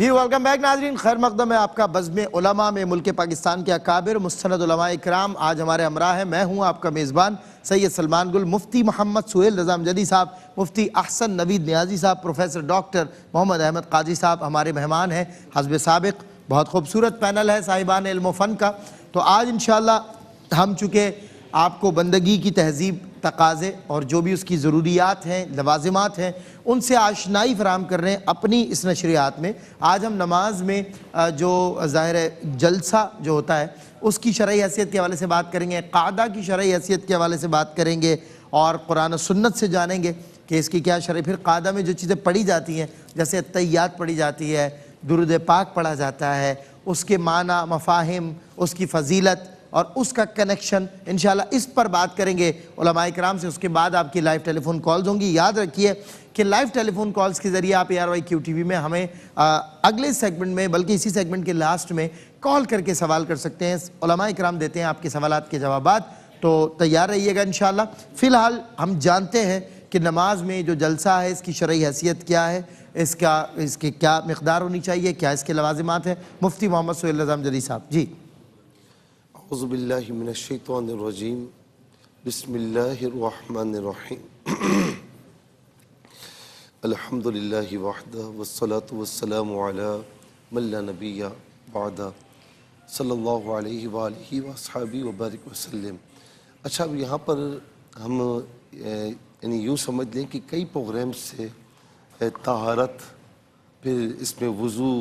جی welcome back ناظرین، خیر مقدم ہے آپ کا بزم علماء میں ملک پاکستان کے اکابر مستند علماء اکرام آج ہمارے ہمراہ ہیں۔ میں ہوں آپ کا میزبان سید سلمان گل، مفتی محمد سہیل رضا امجدی صاحب، مفتی احسن نوید نیازی صاحب، پروفیسر ڈاکٹر محمد احمد قاضی صاحب ہمارے مہمان ہیں۔ حسب سابق بہت خوبصورت پینل ہے صاحبان علم و فن کا۔ تو آج انشاءاللہ ہم چونکہ آپ کو بندگی کی تہذیب، تقاضے اور جو بھی اس کی ضروریات ہیں، لوازمات ہیں، ان سے آشنائی فراہم کر رہے ہیں اپنی اس نشریات میں۔ آج ہم نماز میں جو ظاہر جلسہ جو ہوتا ہے اس کی شرعی حیثیت کے حوالے سے بات کریں گے، قعدہ کی شرعی حیثیت کے حوالے سے بات کریں گے اور قرآن و سنت سے جانیں گے کہ اس کی کیا شرعی۔ پھر قعدہ میں جو چیزیں پڑھی جاتی ہیں جیسے التحیات پڑھی جاتی ہے، درود پاک پڑھا جاتا ہے، اس کے معنی، مفاہیم، اس کی فضیلت اور اس کا کنیکشن، انشاءاللہ اس پر بات کریں گے علماء کرام سے۔ اس کے بعد آپ کی لائیو ٹیلی فون کالز ہوں گی۔ یاد رکھیے کہ لائیو ٹیلی فون کالز کے ذریعے آپ ARYQ TV میں ہمیں اگلے سیگمنٹ میں بلکہ اسی سیگمنٹ کے لاسٹ میں کال کر کے سوال کر سکتے ہیں۔ علماء کرام دیتے ہیں آپ کے سوالات کے جوابات، تو تیار رہیے گا انشاءاللہ۔ فی الحال ہم جانتے ہیں کہ نماز میں جو جلسہ ہے اس کی شرعی حیثیت کیا ہے، اس کی کیا مقدار ہونی چاہیے، کیا اس کے لوازمات ہیں۔ مفتی محمد سہیل رضا امجدی صاحب جی۔ اعوذ باللہ من الشیطان الرجیم، بسم اللہ الرحمن الرحیم۔ الحمدللہ وحدہ والصلاة والسلام علی من لا نبی بعدہ، صلی اللہ علیہ وآلہ وصحبہ وبارک وسلم۔ اچھا، اب یہاں پر ہم یعنی یوں سمجھ لیں کہ کئی پروگرام سے طہارت، پھر اس میں وضو،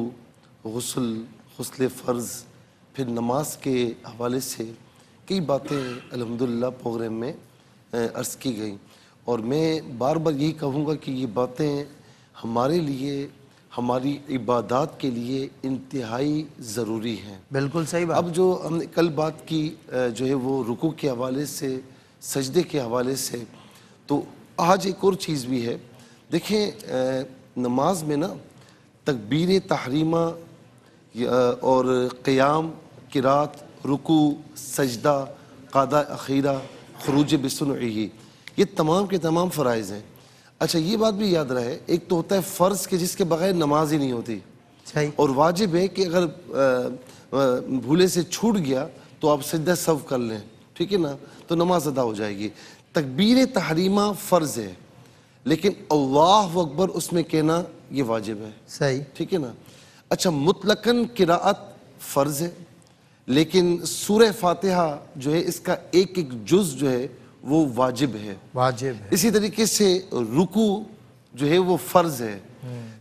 غسل فرض، پھر نماز کے حوالے سے کئی باتیں الحمدللہ پروگرام میں عرض کی گئیں، اور میں بار بار یہی کہوں گا کہ یہ باتیں ہمارے لیے، ہماری عبادات کے لیے انتہائی ضروری ہیں۔ بالکل صحیح بات۔ اب جو ہم نے کل بات کی جو ہے وہ رکوع کے حوالے سے، سجدے کے حوالے سے، تو آج ایک اور چیز بھی ہے۔ دیکھیں نماز میں نا تکبیر تحریمہ اور قیام، قرات، رکوع، سجدہ، قعدہ اخیرہ، خروج بسنعہ، یہ تمام کے تمام فرائض ہیں۔ اچھا، یہ بات بھی یاد رہے، ایک تو ہوتا ہے فرض کہ جس کے بغیر نماز ہی نہیں ہوتی، صحیح، اور واجب ہے کہ اگر بھولے سے چھوٹ گیا تو آپ سجدہ سہو کر لیں، ٹھیک ہے نا، تو نماز ادا ہو جائے گی۔ تکبیر تحریمہ فرض ہے، لیکن اللہ اکبر اس میں کہنا یہ واجب ہے، صحیح، ٹھیک ہے نا۔ اچھا، مطلقاً قرات فرض ہے، لیکن سورہ فاتحہ جو ہے اس کا ایک ایک جز جو ہے وہ واجب ہے، واجب ہے۔ اسی طریقے سے رکوع جو ہے وہ فرض ہے،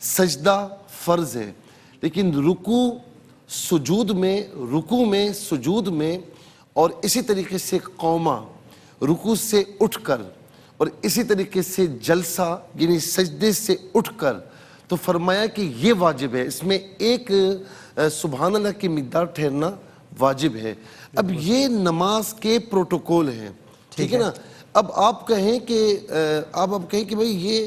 سجدہ فرض ہے، لیکن رکوع سجود میں اور اسی طریقے سے قومہ، رکوع سے اٹھ کر، اور اسی طریقے سے جلسہ یعنی سجدے سے اٹھ کر، تو فرمایا کہ یہ واجب ہے، اس میں ایک سبحان اللہ کی مقدار ٹھہرنا واجب ہے۔ اب یہ نماز کے پروٹوکول ہیں، ٹھیک ہے نا۔ اب آپ کہیں کہ بھئی یہ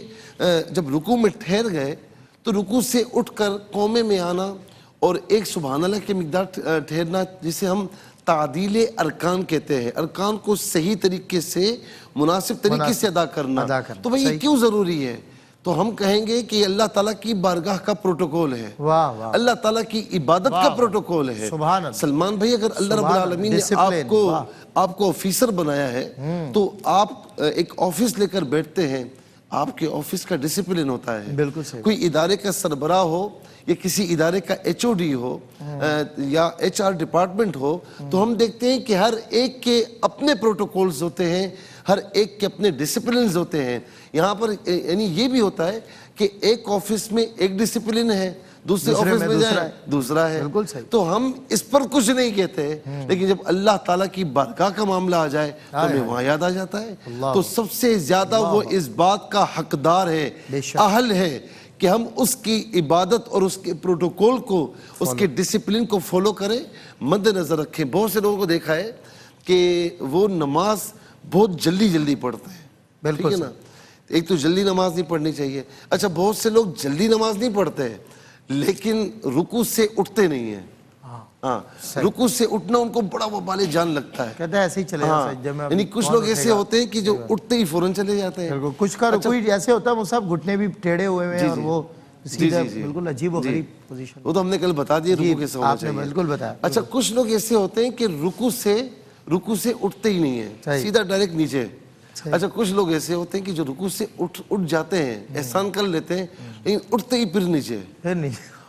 جب رکوع میں ٹھہر گئے تو رکوع سے اٹھ کر قومے میں آنا اور ایک سبحان اللہ کی مقدار ٹھہرنا، جسے ہم تعدیل ارکان کہتے ہیں، ارکان کو صحیح طریقے سے، مناسب طریقے سے ادا کرنا، تو بھئی یہ کیوں ضروری ہے؟ تو ہم کہیں گے کہ اللہ تعالیٰ کی بارگاہ کا پروٹوکول ہے، اللہ تعالیٰ کی عبادت کا پروٹوکول ہے۔ سلمان بھائی، اگر اللہ رب العالمین نے آپ کو آفیسر بنایا ہے تو آپ ایک آفس لے کر بیٹھتے ہیں، آپ کے آفس کا ڈسپلن ہوتا ہے۔ کوئی ادارے کا سربراہ ہو یا کسی ادارے کا HOD ہو یا HR ڈپارٹمنٹ ہو، تو ہم دیکھتے ہیں کہ ہر ایک کے اپنے پروٹوکولز ہوتے ہیں، ہر ایک کے اپنے ڈسپلنز ہوتے ہیں۔ یہاں پر یعنی یہ بھی ہوتا ہے کہ ایک آفس میں ایک ڈسپلن ہے، دوسرے آفس میں جائیں دوسرا ہے، تو ہم اس پر کچھ نہیں کہتے، لیکن جب اللہ تعالیٰ کی بارگاہ کا معاملہ آ جائے تو ہمیں وہاں یاد آ جاتا ہے۔ تو سب سے زیادہ وہ اس بات کا حقدار ہے، اہل ہے کہ ہم اس کی عبادت اور اس کے پروٹوکول کو، اس کے ڈسپلن کو فالو کریں، مد نظر رکھیں۔ بہت سے لوگوں کو دیکھا ہے کہ وہ نماز بہت جلدی پڑھتے ہیں، ٹھیک ہے نا۔ ایک تو جلدی نماز نہیں پڑھنی چاہیے۔ اچھا، بہت سے لوگ جلدی نماز نہیں پڑھتے لیکن رکوع سے اٹھتے نہیں ہیں۔ ہاں، رکوع سے اٹھنا ان کو بڑا وبال جان لگتا ہے، کہتے ہیں ایسے ہی چلے جاتے ہیں۔ یعنی کچھ لوگ ایسے ہوتے ہیں کہ جو اٹھتے ہی فوراً چلے جاتے ہیں۔ کچھ کا رکوع ایسے ہوتا ہے وہ سب گھٹنے بھی ٹیڑھے ہوئے ہیں اور وہ سیدھا بالکل عجیب و غریب پوزیشن. وہ تو ہم نے کل بتا دیا رکوع کیسے ہونا آپ نے چاہیے. بالکل بتایا. اچھا کچھ لوگ ایسے ہوتے ہیں کہ رکوع سے اٹھتے ہی نہیں ہیں, سیدھا ڈائریکٹ نیچے. اچھا کچھ لوگ ایسے ہوتے ہیں کہ جو رکوع سے اٹھ جاتے ہیں, احسان کر لیتے ہیں, لیکن اٹھتے ہی پھر نیچے.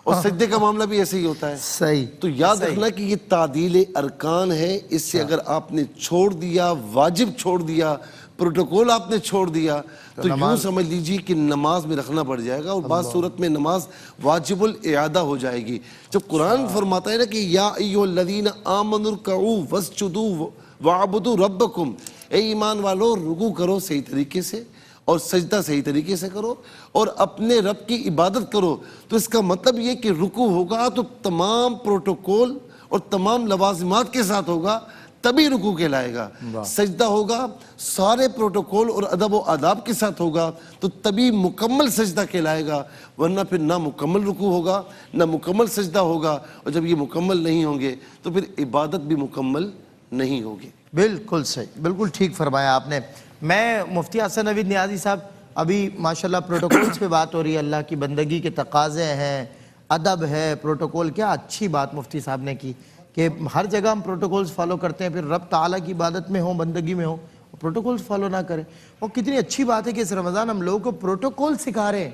اور سجدے کا معاملہ بھی ایسے ہی ہوتا ہے. صحیح. تو یاد رکھنا کہ یہ تعدیل ارکان ہے. اس سے اگر آپ نے چھوڑ دیا, واجب چھوڑ دیا, پروٹوکول آپ نے چھوڑ دیا, تو یوں سمجھ لیجیے کہ نماز میں رکھنا پڑ جائے گا, اور بعض صورت میں نماز واجب الاعادہ ہو جائے گی. جب قرآن فرماتا ہے نا کہ یا ایھا الذین آمنوا ارکعوا واسجدوا واعبدوا ربکم, اے ایمان والو رکوع کرو صحیح طریقے سے, اور سجدہ صحیح طریقے سے کرو, اور اپنے رب کی عبادت کرو. تو اس کا مطلب یہ کہ رکوع ہوگا تو تمام پروٹوکول اور تمام لوازمات کے ساتھ ہوگا, تبھی رکوع کہلائے گا. سجدہ ہوگا سارے پروٹوکول اور ادب و آداب کے ساتھ ہوگا تو تبھی مکمل سجدہ کہلائے گا, ورنہ پھر نہ مکمل رکوع ہوگا نہ مکمل سجدہ ہوگا, اور جب یہ مکمل نہیں ہوں گے تو پھر عبادت بھی مکمل نہیں ہوگی. بالکل صحیح, بالکل ٹھیک فرمایا آپ نے. میں مفتی حسن نوید نیازی صاحب, ابھی ماشاءاللہ پروٹوکولز پہ بات ہو رہی ہے, اللہ کی بندگی کے تقاضے ہیں, ادب ہے, پروٹوکول, کیا اچھی بات مفتی صاحب نے کی کہ ہر جگہ ہم پروٹوکولز فالو کرتے ہیں, پھر رب تعالیٰ کی عبادت میں ہوں, بندگی میں ہوں, پروٹوکولز فالو نہ کریں. اور کتنی اچھی بات ہے کہ اس رمضان ہم لوگوں کو پروٹوکول سکھا رہے ہیں,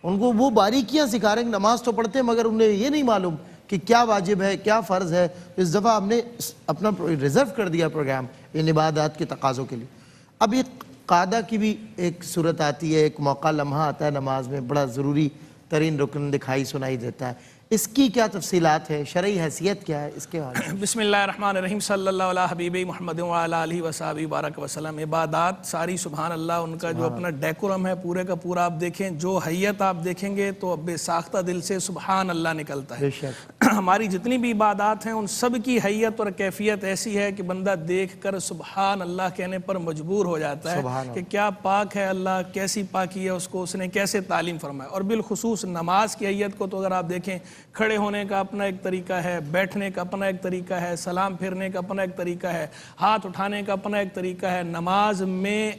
ان کو وہ باریکیاں سکھا رہے ہیں. نماز تو پڑھتے ہیں مگر انہیں یہ نہیں معلوم کہ کیا واجب ہے, کیا فرض ہے. اس دفعہ ہم نے اپنا ریزرو کر دیا پروگرام ان عبادات کے تقاضوں کے لیے. اب ایک قاعدہ کی بھی ایک صورت آتی ہے, ایک موقع لمحہ آتا ہے نماز میں, بڑا ضروری ترین رکن دکھائی سنائی دیتا ہے. اس کی کیا تفصیلات ہے, شرعی حیثیت کیا ہے اس کے حوالے سے؟ بسم اللہ الرحمن الرحیم. صلی اللہ علیہ حبیب محمد وعلی آلہ وصحبہ بارک وسلم. عبادات ساری سبحان اللہ, ان کا جو اپنا ڈیکورم ہے پورے کا پورا آپ دیکھیں, جو حیت آپ دیکھیں گے تو بے ساختہ دل سے سبحان اللہ نکلتا ہے. ہماری جتنی بھی عبادات ہیں ان سب کی حیت اور کیفیت ایسی ہے کہ بندہ دیکھ کر سبحان اللہ کہنے پر مجبور ہو جاتا ہے کہ کیا پاک ہے اللہ, کیسی پاکی ہے اس کو, اس نے کیسے تعلیم فرمایا. اور بالخصوص نماز کی حیت کو تو اگر آپ دیکھیں, کھڑے ہونے کا اپنا ایک طریقہ ہے, بیٹھنے کا اپنا ایک طریقہ ہے, سلام پھیرنے کا اپنا ایک طریقہ ہے, ہاتھ اٹھانے کا اپنا ایک طریقہ ہے, نماز میں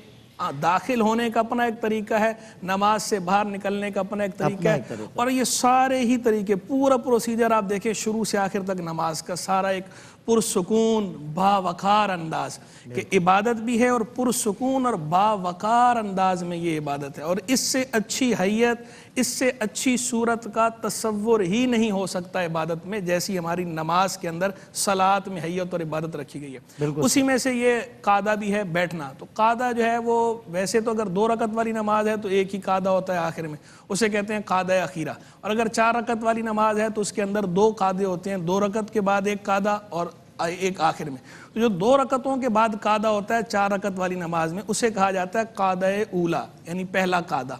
داخل ہونے کا اپنا ایک طریقہ ہے, نماز سے باہر نکلنے کا اپنا ایک طریقہ ہے. اور یہ سارے ہی طریقے, پورا پروسیجر آپ دیکھیں شروع سے آخر تک نماز کا سارا ایک پرسکون باوقار انداز کہ عبادت بھی ہے, اور پرسکون اور باوقار انداز میں یہ عبادت ہے. اور اس سے اچھی حیت, اس سے اچھی صورت کا تصور ہی نہیں ہو سکتا عبادت میں, جیسی ہماری نماز کے اندر صلاۃ میں حیت اور عبادت رکھی گئی ہے. اسی میں سے یہ قاعدہ بھی ہے بیٹھنا. تو قاعدہ جو ہے وہ ویسے تو اگر 2 رکعت والی نماز ہے تو ایک ہی قاعدہ ہوتا ہے آخر میں, اسے کہتے ہیں قاعدہ اخیرہ. اور اگر 4 رکعت والی نماز ہے تو اس کے اندر 2 قاعدے ہوتے ہیں, 2 رکعت کے بعد ایک قاعدہ اور ایک آخر میں. تو جو 2 رکعتوں کے بعد قاعدہ ہوتا ہے 4 رکعت والی نماز میں, اسے کہا جاتا ہے قاعدہ اولا, یعنی پہلا قاعدہ.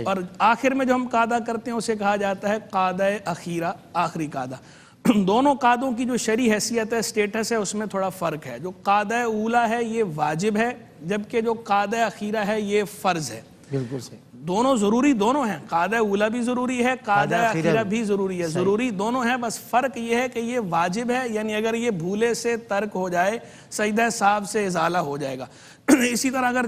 اور آخر میں جو ہم قاعدہ کرتے ہیں اسے کہا جاتا ہے قاعدہ اخیرہ, آخری قاعدہ. دونوں قاعدوں کی جو شرعی حیثیت ہے, سٹیٹس ہے, اس میں تھوڑا فرق ہے. جو قاعدہ اولا ہے یہ واجب ہے, جبکہ جو قاعدہ اخیرہ ہے یہ فرض ہے. بالکل صحیح, دونوں ضروری دونوں ہیں, قاعدہ اولا بھی ضروری ہے, قاعدہ اخیرہ بھی ضروری ہے, ضروری دونوں ہیں. بس فرق یہ ہے کہ یہ واجب ہے, یعنی اگر یہ بھولے سے ترک ہو جائے سجدہ سہو سے ازالہ ہو جائے گا. اسی طرح اگر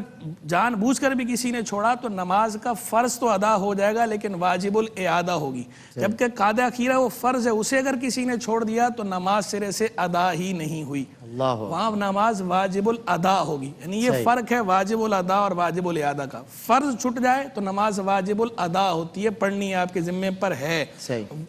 جان بوجھ کر بھی کسی نے چھوڑا تو نماز کا فرض تو ادا ہو جائے گا لیکن واجب الاعادہ ہوگی. جبکہ قاعدہ اخیرہ وہ فرض ہے, اسے اگر کسی نے چھوڑ دیا تو نماز سرے سے ادا ہی نہیں ہوئی, وہاں نماز واجب الادا ہوگی. یعنی یہ فرق ہے واجب الادا اور واجب الاعادہ کا. فرض چھٹ جائے تو نماز واجب الادا ہوتی ہے, پڑھنی ہے آپ کے ذمے پر ہے,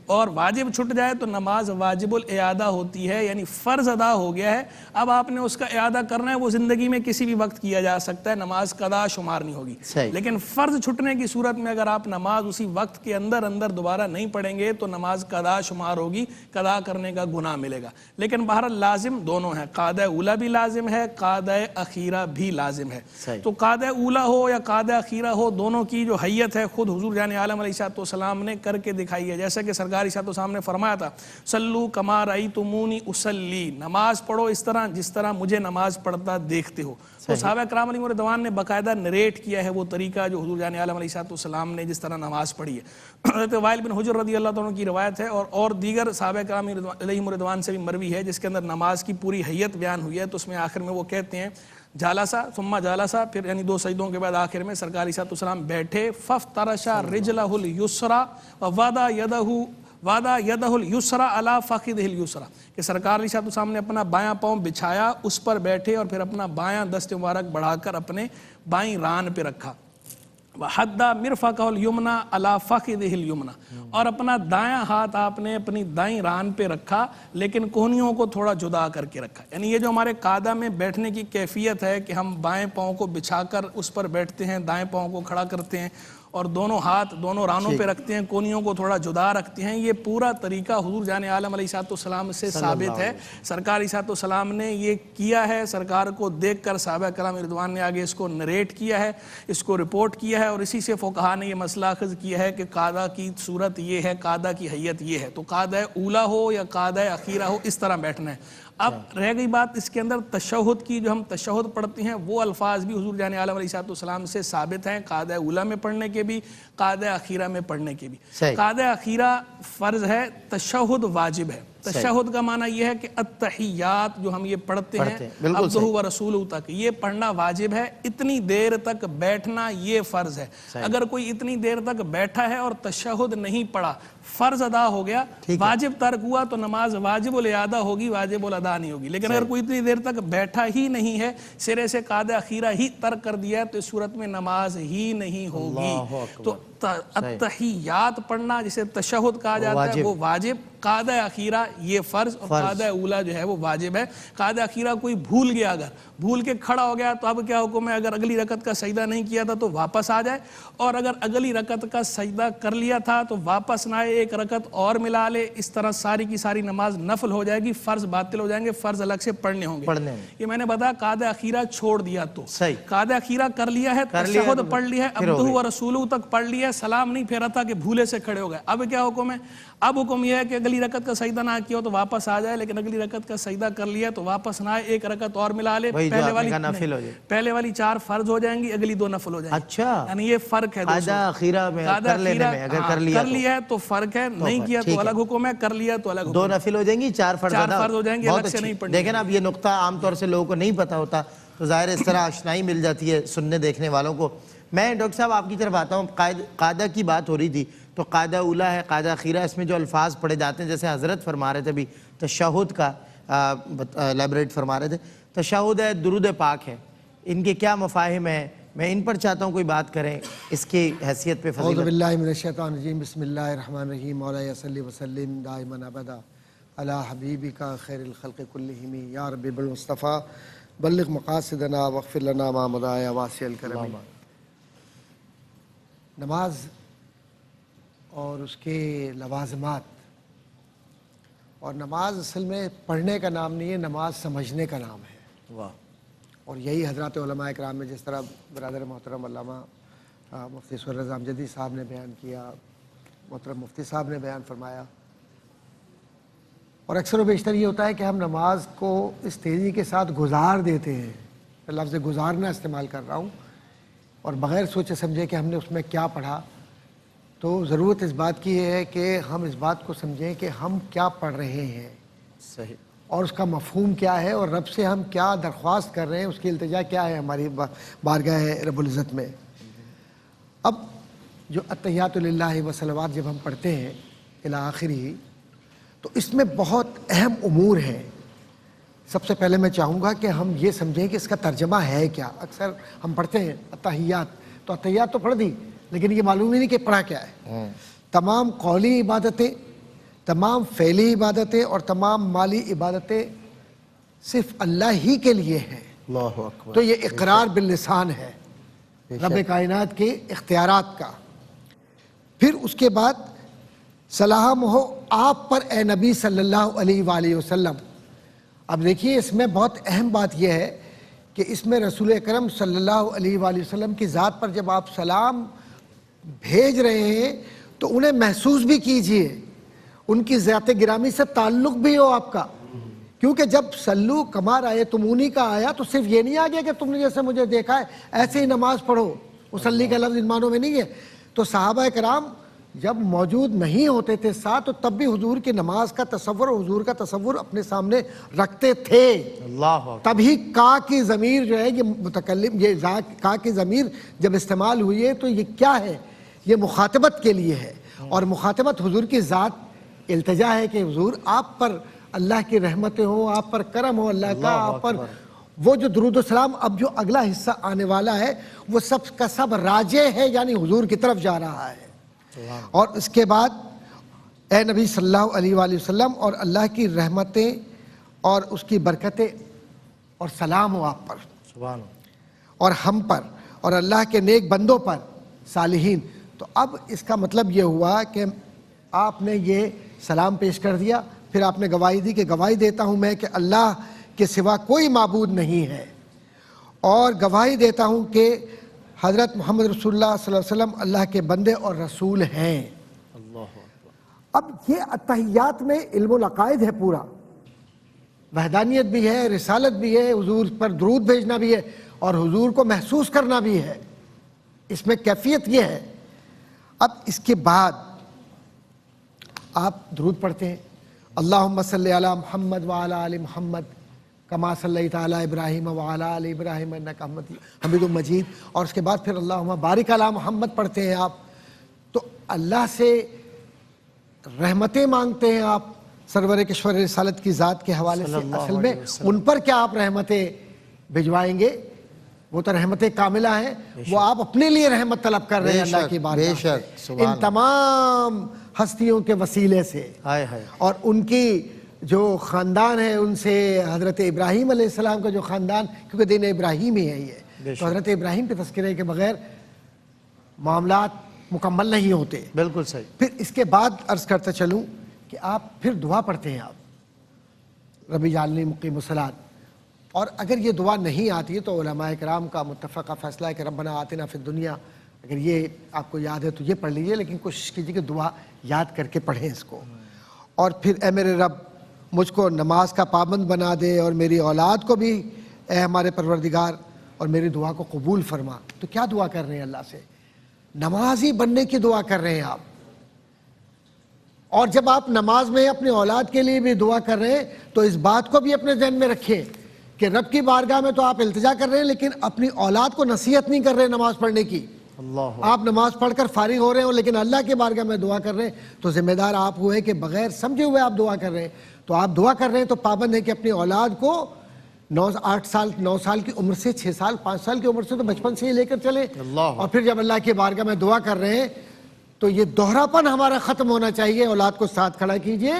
اور واجب چھٹ جائے تو نماز واجب الاعادہ ہوتی ہے, یعنی فرض ادا ہو گیا ہے, اب آپ نے اس کا اعادہ کرنا ہے. وہ زندگی میں کسی بھی وقت کیا جا سکتا ہے, نماز قضا شمار نہیں ہوگی. لیکن فرض چھٹنے کی صورت میں اگر آپ نماز اسی وقت کے اندر دوبارہ نہیں پڑھیں گے تو نماز قضا شمار ہوگی, قضا کرنے کا گناہ ملے گا. لیکن بہرحال لازم دونوں ہیں, قاعدہ اولا بھی لازم ہے, قاعدہ اخیرہ بھی لازم ہے. تو قاعدہ اولا ہو یا قاعدہ اخیرہ ہو, دونوں کی جو حیت ہے خود حضور جان عالم علیہ السلام نے کر کے دکھائی ہے. جیسا کہ سرکار علیہ السلام نے فرمایا تھا, صلو کما رأیتمونی اصلی, نماز پڑھو اس طرح جس طرح مجھے نماز پڑھتا دیکھتے ہو. تو صحابہ کرام علیہ رضوان نے باقاعدہ نریٹ کیا ہے وہ طریقہ جو حضور جان عالم علیہ السلام نے جس طرح نماز پڑھی ہے. حضرت وائل بن حجر رضی اللہ عنہ کی روایت ہے, اور دیگر صحابہ کرام علیہ رضوان سے بھی مروی ہے, جس کے اندر نماز کی پوری حیت بیان ہوئی ہے. تو اس میں آخر میں وہ کہتے ہیں جالسا ثم جالسا، پھر یعنی 2 سجدوں کے بعد آخر میں سرکار علیہ السلام بیٹھے، فافترشا رجلہ الیسرا ووضع یدہ الیسرا علی فخذہ الیسرا، کہ سرکار علیہ السلام نے اپنا بایاں پاؤں بچھایا، اس پر بیٹھے اور پھر اپنا بایاں دست مبارک بڑھا کر اپنے بائیں ران پہ رکھا، وحدّ مرفقہ الیمنی علی فخذہ الیمنی، اور اپنا دایاں ہاتھ آپ نے اپنی دائیں ران پہ رکھا لیکن کونیوں کو تھوڑا جدا کر کے رکھا۔ یعنی یہ جو ہمارے قعدہ میں بیٹھنے کی کیفیت ہے کہ ہم بائیں پاؤں کو بچھا کر اس پر بیٹھتے ہیں، دائیں پاؤں کو کھڑا کرتے ہیں اور دونوں ہاتھ دونوں رانوں پہ رکھتے ہیں، کونیوں کو تھوڑا جدا رکھتے ہیں، یہ پورا طریقہ حضور جان عالم علیہ السلام سے ثابت ہے۔ سرکار علیہ السلام نے یہ کیا ہے، سرکار کو دیکھ کر صحابہ کرام رضوان نے آگے اس کو نریٹ کیا ہے، اس کو رپورٹ کیا ہے، اور اسی سے فقہا نے یہ مسئلہ اخذ کیا ہے کہ قعدہ کی صورت یہ ہے، قعدہ کی حیت یہ ہے، تو قعدہ اولا ہو یا قعدہ اخیرہ ہو اس طرح بیٹھنا ہے۔ اب رہ گئی بات اس کے اندر تشہد کی، جو ہم تشہد پڑھتے ہیں وہ الفاظ بھی حضور جان عالم علیہ السلام سے ثابت ہیں، قعدہ اولا میں پڑھنے کے بھی، قعدہ اخیرہ میں پڑھنے کے بھی۔ قعدہ اخیرہ فرض ہے، تشہد واجب ہے۔ تشہد کا معنی یہ ہے کہ التحیات جو ہم یہ پڑھتے ہیں عبدہ و رسولہ تک، یہ پڑھنا واجب ہے، اتنی دیر تک بیٹھنا یہ فرض ہے۔ اگر کوئی اتنی دیر تک بیٹھا ہے اور تشہد نہیں پڑھا، فرض ادا ہو گیا، واجب ترک ہوا تو نماز واجب الادا ہوگی، واجب الادا نہیں ہوگی۔ لیکن اگر کوئی اتنی دیر تک بیٹھا ہی نہیں ہے، سرے سے قعدہ اخیرہ ہی ترک کر دیا ہے، تو اس صورت میں نماز ہی نہیں ہوگی۔ تو التحیات پڑھنا جسے تشہد کہا جاتا ہے وہ واجب، قعدہ اخیرہ یہ فرض، اور قعدہ اولا جو ہے وہ واجب ہے۔ قعدہ اخیرہ کوئی بھول گیا، اگر بھول کے کھڑا ہو گیا تو اب کیا حکم ہے؟ اگر اگلی رکعت کا سجدہ نہیں کیا تھا تو واپس آ جائے، اور اگر اگلی رکعت کا سجدہ کر لیا تھا تو واپس نہ آئے، ایک رکعت اور ملا لے، اس طرح ساری کی ساری نماز نفل ہو جائے گی، فرض باطل ہو جائیں گے، فرض الگ سے پڑھنے ہوں گے۔ یہ میں نے بتایا قعدہ اخیرہ چھوڑ دیا تو قعدہ اخیرہ کر لیا ہے، تشہد پڑھ لیا ہے، عبدہ و رسولہ تک پڑھ لیا ہے، سلام نہیں پھیرا تھا کہ بھولے سے کھڑے ہو گئے، اب کیا حکم ہے؟ اب حکم یہ ہے کہ اگلی رکعت کا سجدہ نہ کیا ہو تو واپس آ جائے، لیکن اگلی رکعت کا سجدہ کر لیا تو واپس نہ آئے، ایک رکعت اور ملا لے، پہلے والی 4 فرض ہو جائیں گی، اگلی 2 نفل ہو جائیں گی۔ اچھا، یعنی یہ فرق ہے، قعدہ اخیرہ میں کر لینے میں اگر کر لیا ہے تو فرق ہے، نہیں کیا تو الگ حکم ہے، کر لیا تو الگ حکم ہے۔ 2 نفل ہو جائیں گی، 4 فرض ہو جائیں گے، الگ سے نہیں پڑھنی۔ دیکھیں اب یہ نقطہ عام طور سے لوگوں کو نہیں پتا ہوتا، تو ظاہر اس طرح آشنائی مل جاتی ہے سننے دیکھنے والوں کو۔ میں ڈاکٹر صاحب آپ کی طرف آتا ہوں، قعدہ کی بات ہو رہی تھی، تو قعدہ اولا ہے، قعدہ اخیرہ، اس میں جو الفاظ پڑھے جاتے ہیں جیسے حضرت فرما رہے تھے ابھی تشہد کا لیبریٹ فرما رہے تھے، تشہد ہے، درود پاک ہے، ان کے کیا مفاہم ہیں؟ میں ان پر چاہتا ہوں کوئی بات کریں اس کی حیثیت پہ۔ اعوذ باللہ من الشیطان الرجیم، بسم اللہ الرحمن الرحیم، مولایا صلی وسلم دائما ابدا علی حبیبک خیر الخلق کلہم، یا رب بالمصطفیٰ بلغ مقاصدنا واغفر لنا ما مضى یا واسع الکرم۔ نماز اور اس کے لوازمات، اور نماز اصل میں پڑھنے کا نام نہیں ہے، نماز سمجھنے کا نام ہے۔ واہ، اور یہی حضرات علماء اکرام میں جس طرح برادر محترم علامہ مفتی سہیل رضا امجدی صاحب نے بیان کیا، محترم مفتی صاحب نے بیان فرمایا، اور اکثر و بیشتر یہ ہوتا ہے کہ ہم نماز کو اس تیزی کے ساتھ گزار دیتے ہیں، لفظ گزارنا استعمال کر رہا ہوں، اور بغیر سوچے سمجھے کہ ہم نے اس میں کیا پڑھا۔ تو ضرورت اس بات کی ہے کہ ہم اس بات کو سمجھیں کہ ہم کیا پڑھ رہے ہیں، صحیح، اور اس کا مفہوم کیا ہے، اور رب سے ہم کیا درخواست کر رہے ہیں، اس کی التجا کیا ہے ہماری بارگاہ رب العزت میں۔ اب جو التحیات للہ والصلوات جب ہم پڑھتے ہیں الی آخری، تو اس میں بہت اہم امور ہیں۔ سب سے پہلے میں چاہوں گا کہ ہم یہ سمجھیں کہ اس کا ترجمہ ہے کیا۔ اکثر ہم پڑھتے ہیں التحیات، تو التحیات تو پڑھ دی، لیکن یہ معلوم ہی نہیں کہ پڑھا کیا ہے۔ تمام قولی عبادتیں، تمام فعلی عبادتیں اور تمام مالی عبادتیں صرف اللہ ہی کے لیے ہیں۔ اللہ اکبر۔ تو یہ اقرار باللسان ہے رب کائنات کے اختیارات کا۔ پھر اس کے بعد سلام ہو آپ پر اے نبی صلی اللہ علیہ وآلہ وسلم۔ اب دیکھیے اس میں بہت اہم بات یہ ہے کہ اس میں رسول اکرم صلی اللہ علیہ وآلہ وسلم کی ذات پر جب آپ سلام بھیج رہے ہیں تو انہیں محسوس بھی کیجئے، ان کی ذات گرامی سے تعلق بھی ہو آپ کا، کیونکہ جب سلو کما رأیتمونی کا آیا تو صرف یہ نہیں آ گیا کہ تم نے جیسے مجھے دیکھا ہے ایسے ہی نماز پڑھو، مسلی کا لفظ ان معنوں میں نہیں ہے۔ تو صحابہ کرام جب موجود نہیں ہوتے تھے ساتھ تو تب بھی حضور کی نماز کا تصور اور حضور کا تصور اپنے سامنے رکھتے تھے. اللہ اکبر. تبھی کا کی ضمیر جو ہے یہ متکلم، یہ کا کی ضمیر جب استعمال ہوئی ہے تو یہ کیا ہے؟ یہ مخاطبت کے لیے ہے، اور مخاطبت حضور کی ذات التجا ہے کہ حضور آپ پر اللہ کی رحمتیں ہوں، آپ پر کرم ہو اللہ کا، آپ پر وہ جو درود و سلام اب جو اگلا حصہ آنے والا ہے وہ سب کا سب راجع ہے، یعنی حضور کی طرف جا رہا ہے. اور اس کے بعد اے نبی صلی اللہ علیہ وآلہ وسلم، اور اللہ کی رحمتیں اور اس کی برکتیں اور سلام ہو آپ پر سبحان اللہ. اور ہم پر اور اللہ کے نیک بندوں پر صالحین. تو اب اس کا مطلب یہ ہوا کہ آپ نے یہ سلام پیش کر دیا، پھر آپ نے گواہی دی کہ گواہی دیتا ہوں میں کہ اللہ کے سوا کوئی معبود نہیں ہے، اور گواہی دیتا ہوں کہ حضرت محمد رسول اللہ صلی اللہ علیہ وسلم اللہ کے بندے اور رسول ہیں. اب یہ اتحیات میں علم العقائد ہے، پورا وحدانیت بھی ہے، رسالت بھی ہے، حضور پر درود بھیجنا بھی ہے، اور حضور کو محسوس کرنا بھی ہے. اس میں کیفیت یہ ہے. اب اس کے بعد آپ درود پڑھتے ہیں، اللہم صلی علی محمد وعلی آل محمد کما صلیت علی ابراہیم وعلی آل ابراہیم انک حمید مجید. اور اس کے بعد پھر اللہم بارک علی محمد پڑھتے ہیں آپ. تو اللہ سے رحمتیں مانگتے ہیں آپ سرور کشور رسالت کی ذات کے حوالے سے. اصل میں ان پر کیا آپ رحمتیں بھجوائیں گے؟ وہ تو رحمتیں کاملہ ہیں، وہ آپ اپنے لیے رحمت طلب کر رہے ہیں اللہ کی بارگاہ سے ان تمام ہستیوں کے وسیلے سے. اور ان کی جو خاندان ہے ان سے حضرت ابراہیم علیہ السلام کا جو خاندان، کیونکہ دین ابراہیم ہی ہے یہ، تو حضرت ابراہیم کے تذکرے کے بغیر معاملات مکمل نہیں ہوتے. بالکل صحیح. پھر اس کے بعد عرض کرتا چلوں کہ آپ پھر دعا پڑھتے ہیں آپ ربی جعلنی مقیم الصلاۃ. اور اگر یہ دعا نہیں آتی ہے تو علماء کرام کا متفقہ فیصلہ ہے کہ ربنا آتنا فی الدنیا، اگر یہ آپ کو یاد ہے تو یہ پڑھ لیجئے، لیکن کوشش کیجیے کہ دعا یاد کر کے پڑھیں اس کو. اور پھر اے میرے رب مجھ کو نماز کا پابند بنا دے، اور میری اولاد کو بھی اے ہمارے پروردگار اور میری دعا کو قبول فرما. تو کیا دعا کر رہے ہیں اللہ سے؟ نمازی بننے کی دعا کر رہے ہیں آپ. اور جب آپ نماز میں اپنی اولاد کے لیے بھی دعا کر رہے ہیں تو اس بات کو بھی اپنے ذہن میں رکھیں کہ رب کی بارگاہ میں تو آپ التجا کر رہے ہیں، لیکن اپنی اولاد کو نصیحت نہیں کر رہے نماز پڑھنے کی. آپ نماز پڑھ کر فارغ ہو رہے ہو لیکن اللہ کی بارگاہ میں دعا کر رہے ہیں، تو ذمہ دار آپ ہوئے کہ بغیر سمجھے ہوئے آپ دعا کر رہے ہیں. تو آپ دعا کر رہے ہیں تو پابند ہے کہ اپنی اولاد کو 9 سال کی عمر سے 6 سال 5 سال کی عمر سے تو بچپن سے ہی لے کر چلے. اور پھر جب اللہ کی بارگاہ میں دعا کر رہے ہیں تو یہ دوہراپن ہمارا ختم ہونا چاہیے. اولاد کو ساتھ کھڑا کیجئے،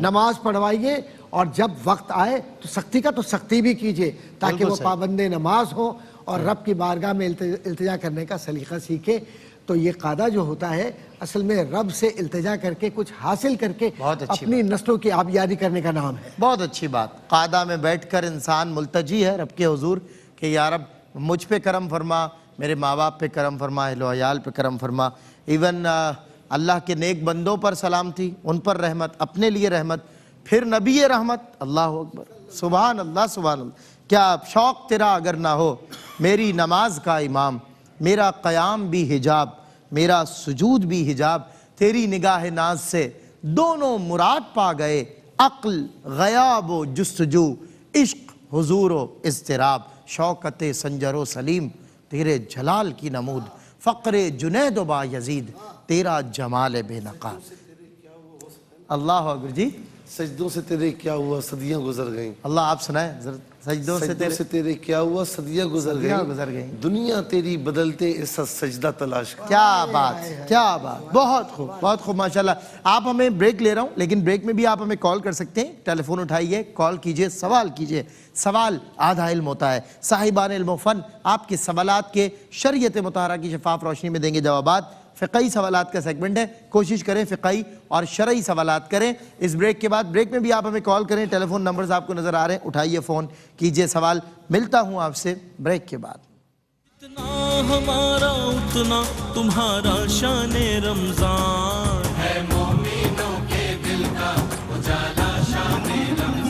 نماز پڑھوائیے، اور جب وقت آئے تو سختی کا تو سختی بھی کیجئے تاکہ وہ پابند نماز ہو اور رب کی بارگاہ میں التجا کرنے کا سلیقہ سیکھے. تو یہ قاعدہ جو ہوتا ہے اصل میں رب سے التجا کر کے کچھ حاصل کر کے اپنی نسلوں کی آبیاری کرنے کا نام ہے. بہت اچھی بات. قاعدہ میں بیٹھ کر انسان ملتجی ہے رب کے حضور کہ یا رب مجھ پہ کرم فرما، میرے ماں باپ پہ کرم فرما، اہل و عیال پہ کرم فرما. ایون اللہ کے نیک بندوں پر سلامتی، ان پر رحمت، اپنے لیے رحمت، پھر نبی رحمت. اللہ اکبر، سبحان اللہ سبحان اللہ. کیا شوق تیرا اگر نہ ہو میری نماز کا امام، میرا قیام بھی حجاب، میرا سجود بھی حجاب، تیری نگاہ ناز سے دونوں مراد پا گئے، عقل غیاب و جستجو، عشق حضور و اضطراب، شوکت سنجر و سلیم تیرے جلال کی نمود، فقر جنید و با یزید تیرا جمال بے نقاب. اللہ اکبر. جی سجدوں سے تیرے کیا ہوا صدیاں گزر گئیں. اللہ آپ سنائیں. سجدوں سے تیرے کیا ہوا صدیاں گزر گئیں. دنیا تیری بدلتے ایسا سجدہ تلاش کر. کیا بات، کیا بات. بہت خوب، بہت خوب، ماشاءاللہ. آپ ہمیں بریک لے رہا ہوں لیکن بریک میں بھی آپ ہمیں کال کر سکتے ہیں. ٹیلی فون اٹھائیے، کال کیجئے، سوال کیجئے. سوال آدھا علم ہوتا ہے. صاحبان علم و فن آپ کے سوالات کے شریعت مطہرہ کی شفاف روشنی میں دیں گے جوابات. فقہی سوالات کا سیگمنٹ ہے، کوشش کریں فقہی اور شرعی سوالات کریں. اس بریک کے بعد بریک میں بھی آپ ہمیں کال کریں. ٹیلی فون نمبرز آپ کو نظر آ رہے ہیں، اٹھائیے فون کیجئے سوال. ملتا ہوں آپ سے بریک کے بعد. اتنا ہمارا اتنا تمہارا شان رمضان ہے، مومنوں کے دل کا اجالا شان رمضان.